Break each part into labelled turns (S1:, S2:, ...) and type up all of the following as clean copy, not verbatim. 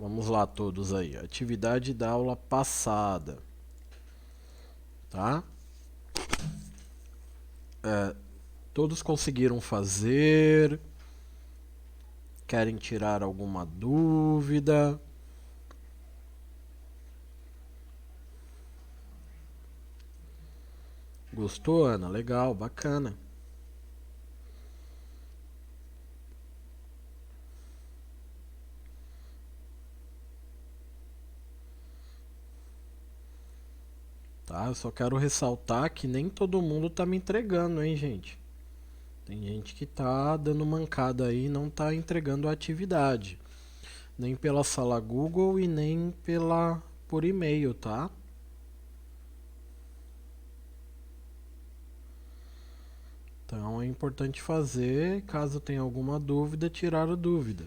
S1: Vamos lá todos aí. Atividade da aula passada. Tá? Todos conseguiram fazer? Querem tirar alguma dúvida? Gostou, Ana? Legal, bacana. Tá? Eu só quero ressaltar que nem todo mundo tá me entregando, hein, gente? Tem gente que tá dando mancada aí e não tá entregando a atividade. Nem pela sala Google e nem por e-mail, tá? Então é importante fazer, caso tenha alguma dúvida, tirar a dúvida.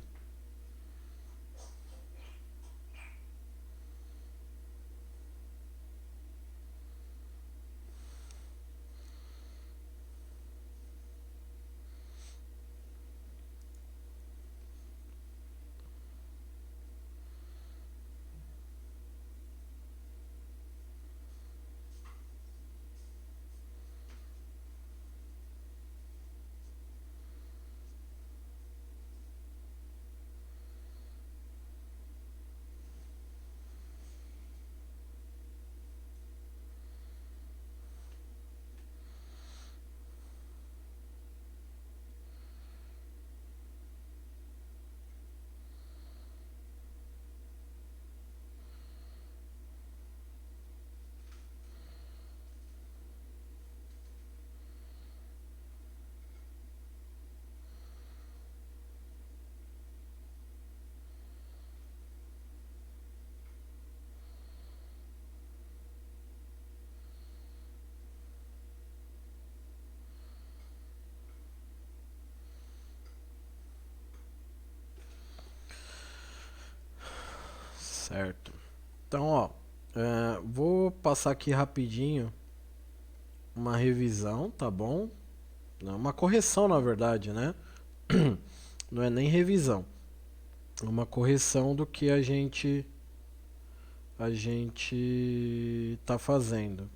S1: Certo. Então, ó, vou passar aqui rapidinho uma revisão, tá bom? Uma correção, na verdade, né? Não é nem revisão. É uma correção do que a gente tá fazendo.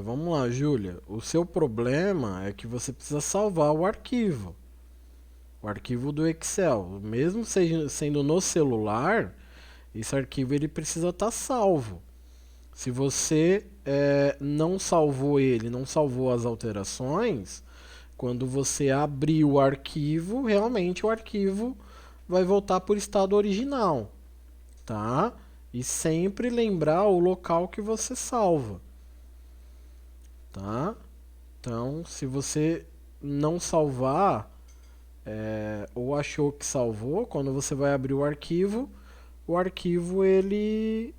S1: Vamos lá, Júlia. O seu problema é que você precisa salvar o arquivo do Excel. Mesmo sendo no celular, esse arquivo ele precisa estar salvo. Se você não salvou ele, não salvou as alterações, quando você abrir o arquivo, realmente o arquivo vai voltar para o estado original, tá? E sempre lembrar o local que você salva, tá? Então, se você não salvar ou achou que salvou, quando você vai abrir o arquivo ele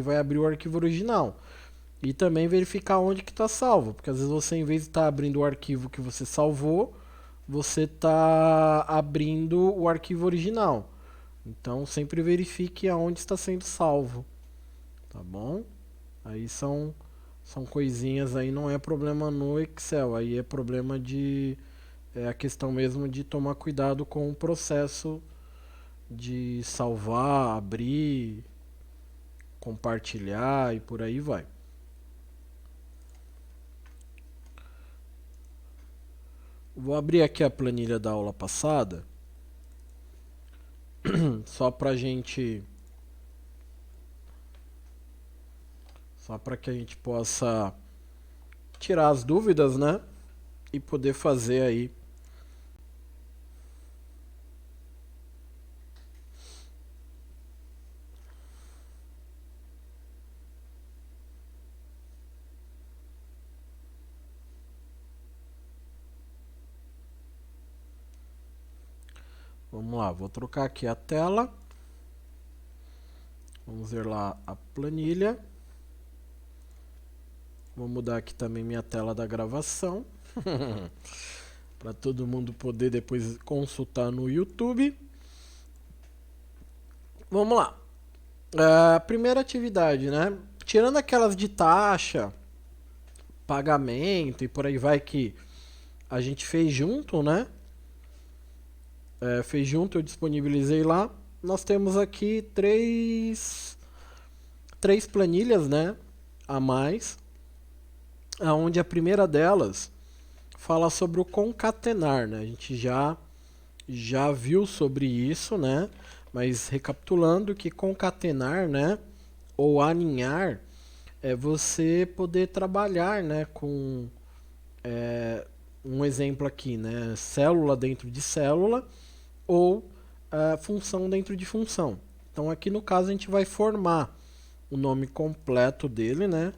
S1: vai abrir o arquivo original. E também verificar onde que está salvo, porque às vezes você, em vez de estar abrindo o arquivo que você salvou, você está abrindo o arquivo original. Então sempre verifique aonde está sendo salvo, tá bom? Aí são coisinhas aí, não é problema no Excel, aí é problema a questão mesmo de tomar cuidado com o processo de salvar, abrir, compartilhar e por aí vai. Vou abrir aqui a planilha da aula passada, só pra gente, só para que a gente possa tirar as dúvidas, né? E poder fazer aí. Vamos lá, vou trocar aqui a tela. Vamos ver lá a planilha. Vou mudar aqui também minha tela da gravação. Para todo mundo poder depois consultar no YouTube. Vamos lá. Primeira atividade, né? Tirando aquelas de taxa, pagamento e por aí vai que a gente fez junto, né? Fez junto, eu disponibilizei lá. Nós temos aqui três planilhas, né? A mais, onde a primeira delas fala sobre o concatenar, né? A gente já viu sobre isso, né? Mas recapitulando que concatenar, né? Ou aninhar é você poder trabalhar, né? Com um exemplo aqui, né? Célula dentro de célula ou função dentro de função. Então aqui no caso a gente vai formar o nome completo dele, né?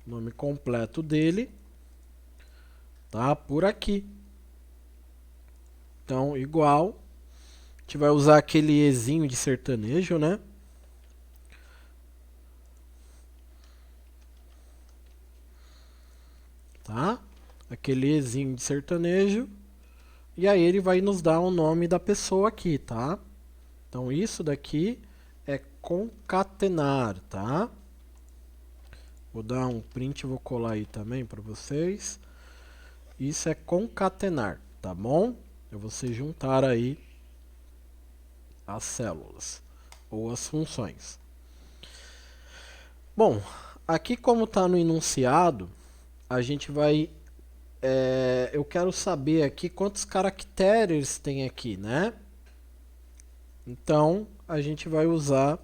S1: O nome completo dele tá por aqui. Então igual, a gente vai usar aquele ezinho de sertanejo, né? Tá? Aquele ezinho de sertanejo. E aí ele vai nos dar o nome da pessoa aqui, tá? Então isso daqui é concatenar, tá? Vou dar um print e vou colar aí também para vocês. Isso é concatenar, tá bom? É você juntar aí as células ou as funções. Bom, aqui como está no enunciado, a gente vai... eu quero saber aqui quantos caracteres tem aqui, né? Então, a gente vai usar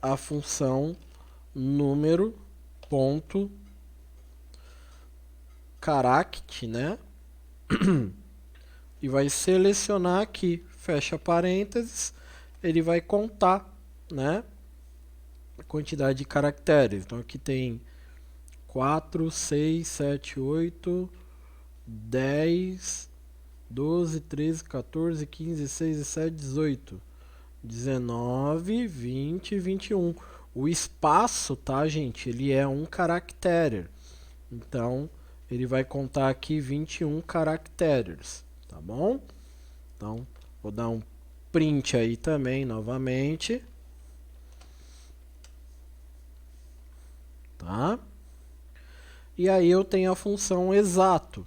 S1: a função número ponto caract, né? E vai selecionar aqui, fecha parênteses, ele vai contar, né? A quantidade de caracteres. Então aqui tem 4, 6, 7, 8, 10, 12, 13, 14, 15, 16, 17, 18, 19, 20, 21. O espaço, tá, gente? Ele é um caractere. Então, ele vai contar aqui 21 caracteres, tá bom? Então, vou dar um print aí também, novamente. Tá? E aí eu tenho a função exato.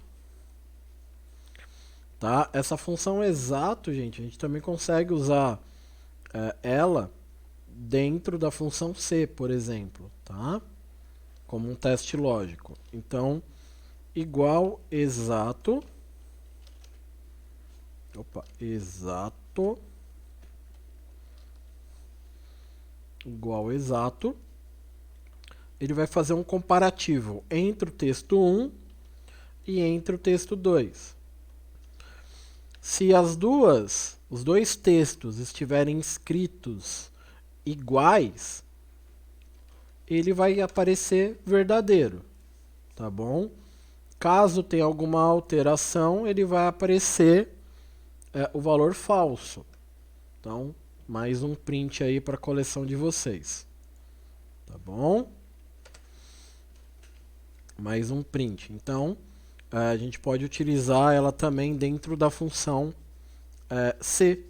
S1: Tá? Essa função exato, gente, a gente também consegue usar ela dentro da função C, por exemplo, tá? Como um teste lógico. Então, igual exato. Opa, exato. Igual exato. Ele vai fazer um comparativo entre o texto 1 e entre o texto 2. Se os dois textos estiverem escritos iguais, ele vai aparecer verdadeiro, tá bom? Caso tenha alguma alteração, ele vai aparecer o valor falso. Então, mais um print aí para a coleção de vocês, tá bom? Mais um print. Então, a gente pode utilizar ela também dentro da função C,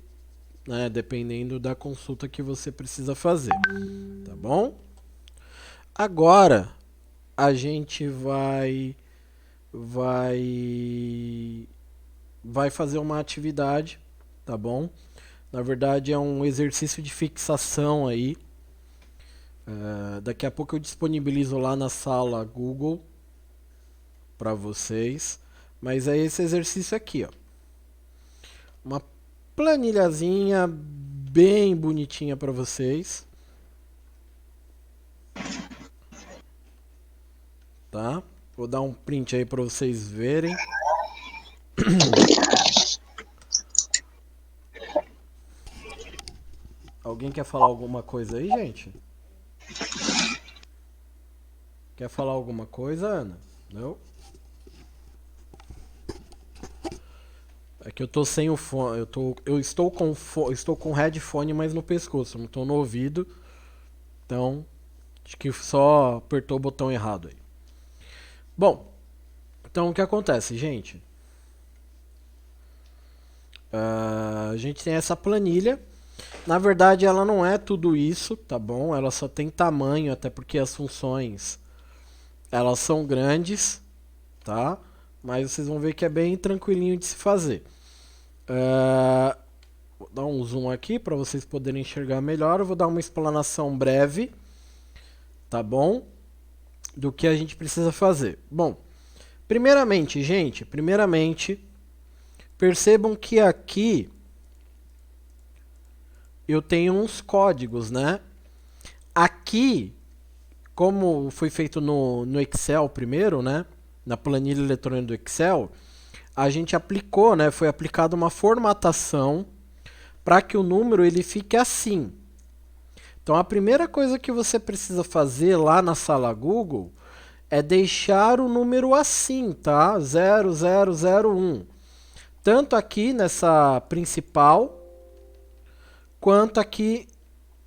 S1: né, dependendo da consulta que você precisa fazer, tá bom? Agora a gente vai fazer uma atividade, tá bom? Na verdade é um exercício de fixação aí. Daqui a pouco eu disponibilizo lá na sala Google para vocês, mas é esse exercício aqui, ó. Uma planilhazinha bem bonitinha para vocês, tá? Vou dar um print aí para vocês verem. Alguém quer falar alguma coisa aí, gente? Quer falar alguma coisa, Ana? Não? É que eu tô sem o fone, eu estou com headphone, mas no pescoço, não tô no ouvido. Então, acho que só apertou o botão errado aí. Bom, então o que acontece, gente? A gente tem essa planilha. Na verdade, ela não é tudo isso, tá bom? Ela só tem tamanho, até porque as funções Elas são grandes, tá? Mas vocês vão ver que é bem tranquilinho de se fazer. Vou dar um zoom aqui para vocês poderem enxergar melhor. Eu vou dar uma explanação breve, tá bom? Do que a gente precisa fazer. Bom, primeiramente, gente, percebam que aqui eu tenho uns códigos, né? Aqui, como foi feito no Excel primeiro, né? Na planilha eletrônica do Excel, a gente aplicou, né? Foi aplicada uma formatação para que o número ele fique assim. Então, a primeira coisa que você precisa fazer lá na sala Google é deixar o número assim, tá? 0001. Tanto aqui nessa principal, quanto aqui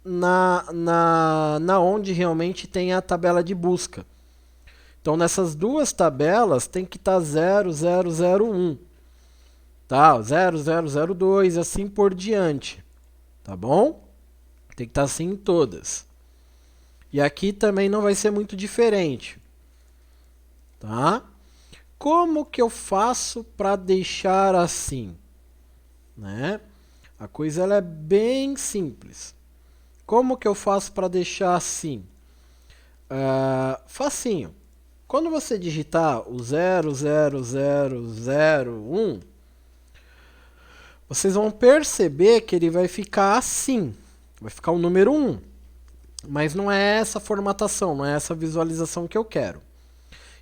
S1: na onde realmente tem a tabela de busca. Então, nessas duas tabelas tem que estar 0001, tá? 0002 e assim por diante, tá bom? Tem que estar assim em todas. E aqui também não vai ser muito diferente, tá? Como que eu faço para deixar assim, né? A coisa ela é bem simples. Como que eu faço para deixar assim? Facinho. Quando você digitar o 00001, vocês vão perceber que ele vai ficar assim. Vai ficar o número 1. Mas não é essa formatação, não é essa visualização que eu quero.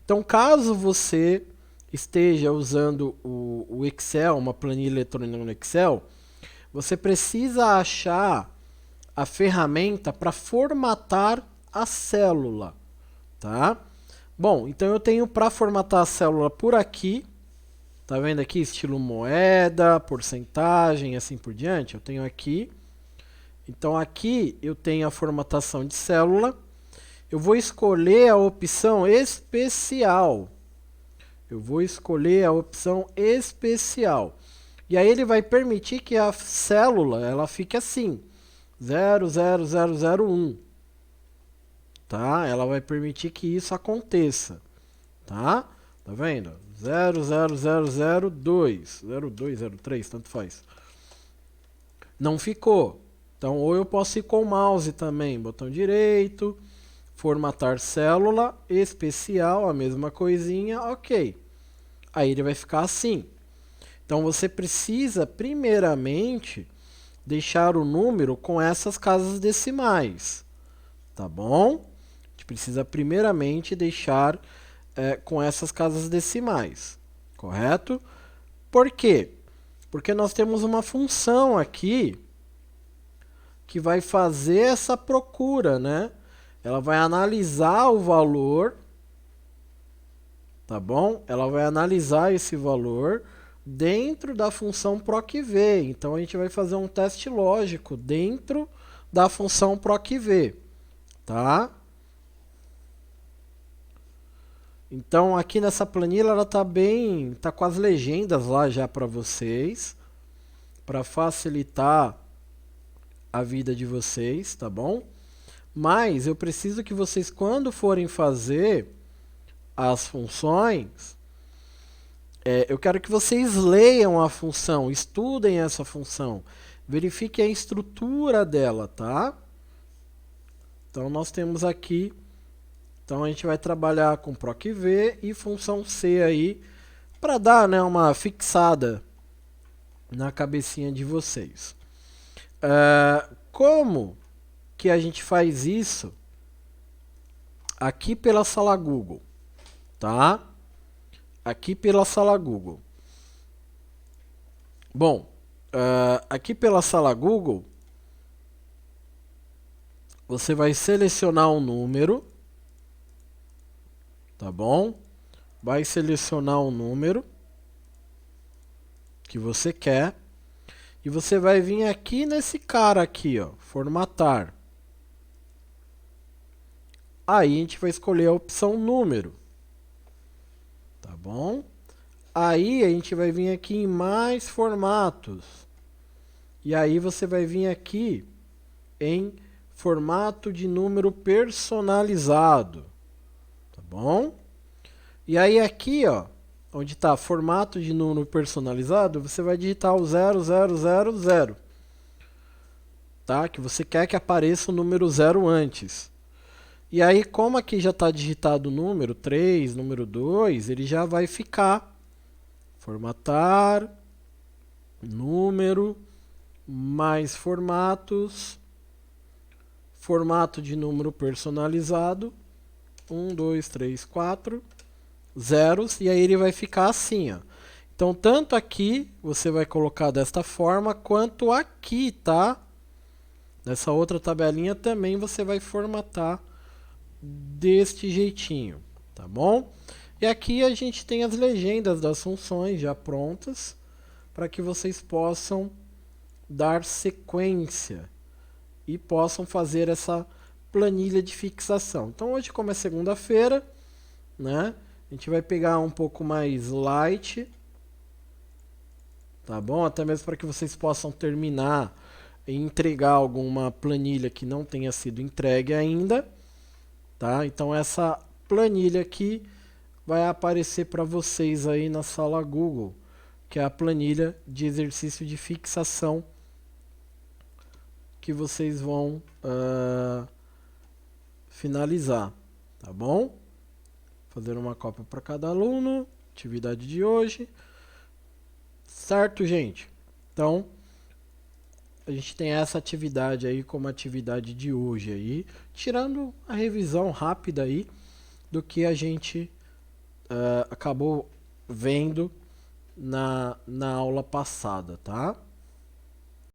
S1: Então, caso você esteja usando o Excel, uma planilha eletrônica no Excel, você precisa achar a ferramenta para formatar a célula, tá? Bom, então eu tenho para formatar a célula por aqui, tá vendo aqui? Estilo moeda, porcentagem, assim por diante. Eu tenho aqui. Então aqui eu tenho a formatação de célula. Eu vou escolher a opção especial. E aí ele vai permitir que a célula ela fique assim, 00001. Tá? Ela vai permitir que isso aconteça. Tá? Tá vendo? 00002, 02, 03, tanto faz. Não ficou. Então, ou eu posso ir com o mouse também, botão direito, formatar célula, especial, a mesma coisinha, ok. Aí ele vai ficar assim. Então, você precisa, primeiramente, deixar o número com essas casas decimais, tá bom? A gente precisa, primeiramente, deixar com essas casas decimais, correto? Por quê? Porque nós temos uma função aqui que vai fazer essa procura, né? Ela vai analisar o valor, tá bom? Ela vai analisar esse valor dentro da função procv. Então, a gente vai fazer um teste lógico dentro da função procv, tá? Então, aqui nessa planilha, ela tá com as legendas lá já para vocês, para facilitar a vida de vocês, tá bom? Mas eu preciso que vocês, quando forem fazer as funções, eu quero que vocês leiam a função, estudem essa função, verifiquem a estrutura dela, tá? Então, nós temos aqui, então a gente vai trabalhar com procv e função C aí, para dar, né, uma fixada na cabecinha de vocês. Como que a gente faz isso aqui pela sala Google, tá? Aqui pela sala Google. Bom, aqui pela sala Google, você vai selecionar um número, tá bom? Vai selecionar um número que você quer. E você vai vir aqui nesse cara aqui, ó, formatar. Aí a gente vai escolher a opção número. Tá bom? Aí a gente vai vir aqui em mais formatos. E aí você vai vir aqui em formato de número personalizado. Tá bom? E aí aqui, ó, onde está formato de número personalizado, você vai digitar o 0000, tá? Que você quer que apareça o número 0 antes. E aí, como aqui já está digitado o número 3, número 2, ele já vai ficar formatar, número, mais formatos, formato de número personalizado, 1, 2, 3, 4, zeros, e aí ele vai ficar assim, ó. Então, tanto aqui você vai colocar desta forma, quanto aqui, tá? Nessa outra tabelinha também você vai formatar deste jeitinho, tá bom? E aqui a gente tem as legendas das funções já prontas, para que vocês possam dar sequência e possam fazer essa planilha de fixação. Então hoje, como é segunda-feira, né? A gente vai pegar um pouco mais light, tá bom? Até mesmo para que vocês possam terminar e entregar alguma planilha que não tenha sido entregue ainda, tá? Então essa planilha aqui vai aparecer para vocês aí na sala Google, que é a planilha de exercício de fixação que vocês vão finalizar, tá bom? Fazer uma cópia para cada aluno, atividade de hoje, certo, gente? Então, a gente tem essa atividade aí como atividade de hoje aí, tirando a revisão rápida aí do que a gente acabou vendo na aula passada, tá?